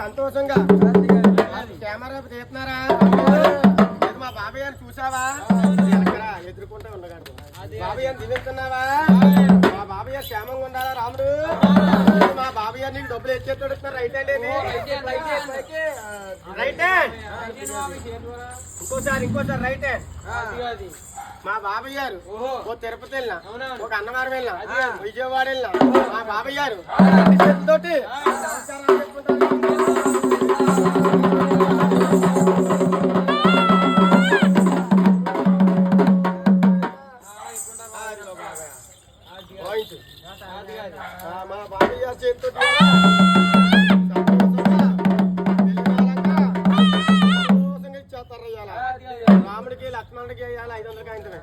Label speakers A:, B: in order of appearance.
A: సంతోషంగా కెమెరా తీస్తున్నారా? మా బాబాయ్ గారు చూసావా? ఎదుర్కొంటా ఉండగలరు. బాబాయ్ గారు దివేస్తున్నావా? మా బాబాయ్ గారు క్షేమంగా ఉండాలా రాముడు? మా బాబాయ్ గారు నీకు డబ్బులు ఎచ్చేట్టు రైట్ హ్యాండ్ ఏది? Right hand. ఇంకోసారి రైట్ హ్యాండ్. మా బాబాయ్ గారు ఓ తిరుపతి వెళ్ళినా, ఒక అన్నవరం వెళ్ళినా, విజయవాడ వెళ్ళినా, మా బాబాయ్ గారు తోటి మా బాబాయ్ గారు చేతితో ఇచ్చేస్తారు. రాముడికి లక్ష్మణుడికి 500 కాయించమే.